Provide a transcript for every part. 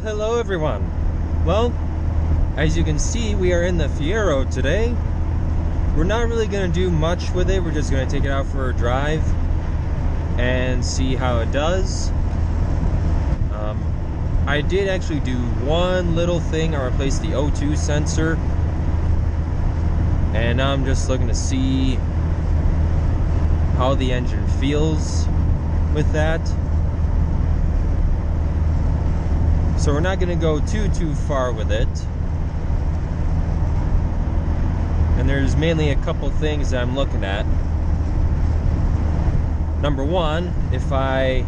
Hello everyone. Well, as you can see, we are in the Fiero today. We're not really going to do much with it. We're just going to take it out for a drive and see how it does. I did actually do one little thing. I replaced the O2 sensor, and now I'm just looking to see how the engine feels with that. So we're not going to go too far with it. And there's mainly a couple things that I'm looking at. Number one, if I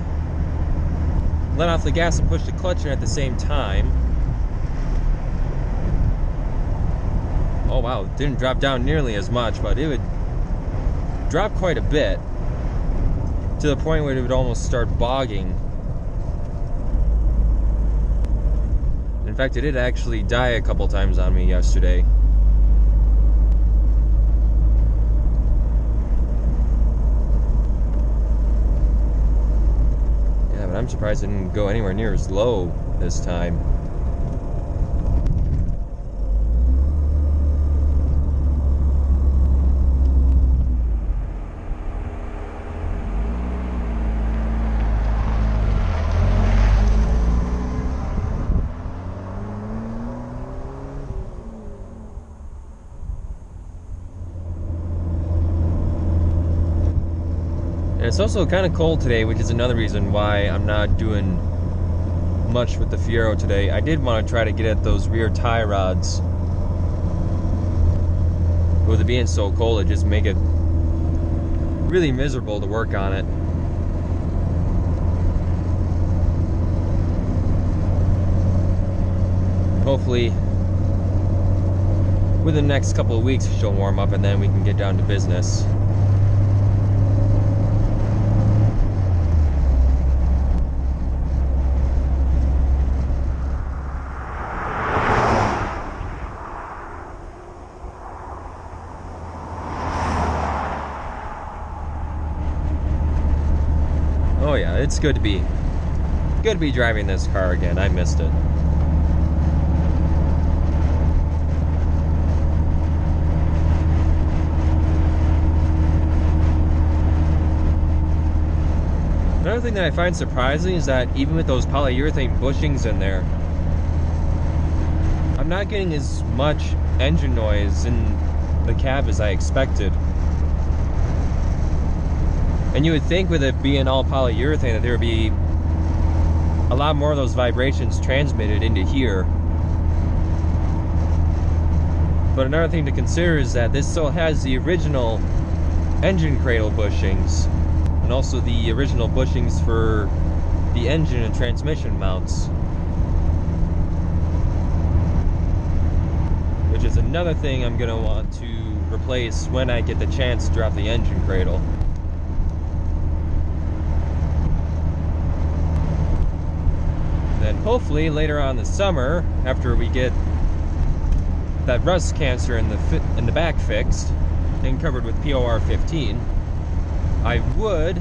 let off the gas and push the clutch in at the same time. Oh wow, it didn't drop down nearly as much, but it would drop quite a bit to the point where it would almost start bogging. In fact, it did actually die a couple times on me yesterday. Yeah, but I'm surprised it didn't go anywhere near as low this time. And it's also kind of cold today, which is another reason why I'm not doing much with the Fiero today. I did want to try to get at those rear tie rods. With it being so cold, it just make it really miserable to work on it. Hopefully, within the next couple of weeks, she'll warm up and then we can get down to business. Oh yeah, it's good to be driving this car again. I missed it. Another thing that I find surprising is that even with those polyurethane bushings in there, I'm not getting as much engine noise in the cab as I expected. And you would think with it being all polyurethane that there would be a lot more of those vibrations transmitted into here. But another thing to consider is that this still has the original engine cradle bushings and also the original bushings for the engine and transmission mounts. Which is another thing I'm going to want to replace when I get the chance to drop the engine cradle. Then hopefully later on this summer, after we get that rust cancer in the back fixed and covered with POR 15, I would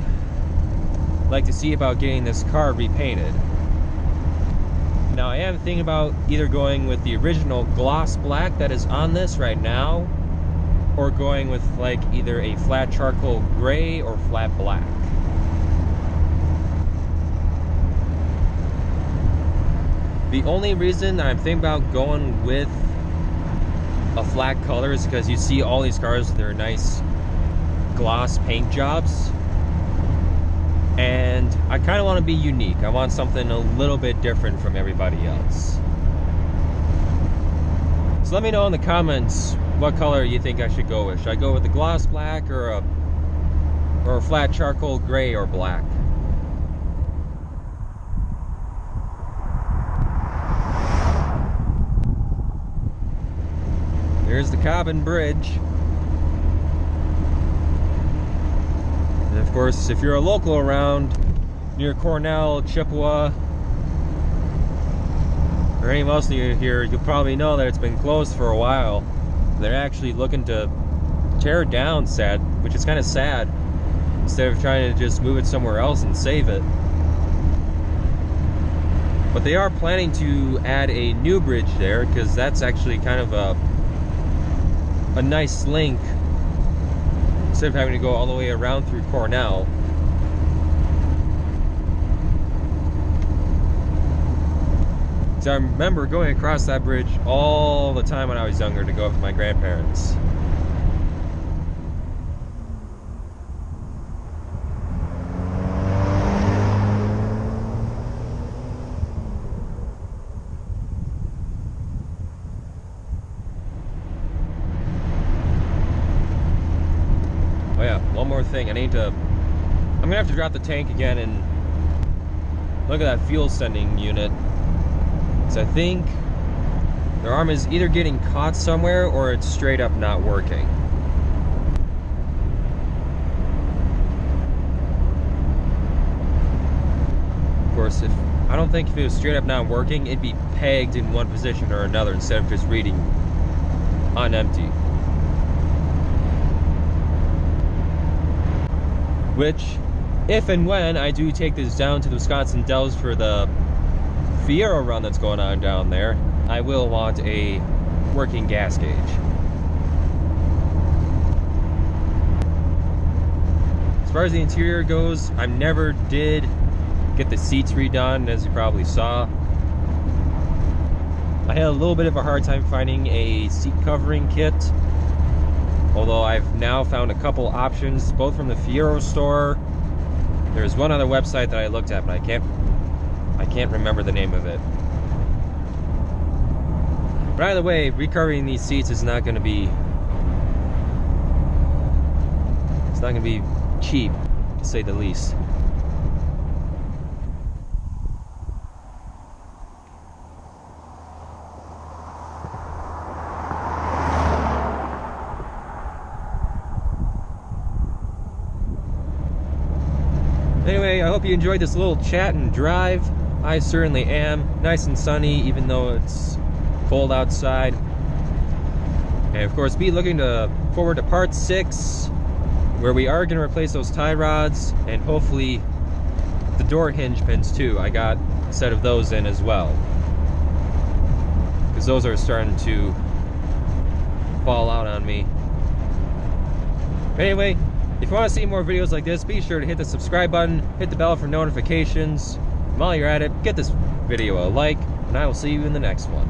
like to see about getting this car repainted. Now I am thinking about either going with the original gloss black that is on this right now, or going with like either a flat charcoal gray or flat black. The only reason I'm thinking about going with a flat color is because you see all these cars with their nice gloss paint jobs. And I kind of want to be unique. I want something a little bit different from everybody else. So let me know in the comments what color you think I should go with. Should I go with the gloss black or a flat charcoal gray or black? Here's the Cobbin Bridge. And of course, if you're a local around near Cornell, Chippewa, or any most of you here, you'll probably know that it's been closed for a while. They're actually looking to tear it down, which is kind of sad, instead of trying to just move it somewhere else and save it. But they are planning to add a new bridge there, because that's actually kind of a nice link instead of having to go all the way around through Cornell. So I remember going across that bridge all the time when I was younger to go up to my grandparents. Oh yeah, one more thing. I'm gonna have to drop the tank again and look at that fuel sending unit. So I think their arm is either getting caught somewhere or it's straight up not working. Of course, I don't think if it was straight up not working, it'd be pegged in one position or another instead of just reading on empty. Which, if and when I do take this down to the Wisconsin Dells for the Fiero run that's going on down there, I will want a working gas gauge. As far as the interior goes, I never did get the seats redone, as you probably saw. I had a little bit of a hard time finding a seat covering kit, although I've now found a couple options, both from the Fiero store. There's one other website that I looked at, but I can't remember the name of it. But either way, recovering these seats is not going to be... it's not going to be cheap, to say the least. Anyway, I hope you enjoyed this little chat and drive. I certainly am. Nice and sunny, even though it's cold outside. And of course, be looking forward to part 6, where we are going to replace those tie rods, and hopefully the door hinge pins too. I got a set of those in as well, because those are starting to fall out on me. Anyway, if you want to see more videos like this, be sure to hit the subscribe button, hit the bell for notifications. While you're at it, get this video a like, and I will see you in the next one.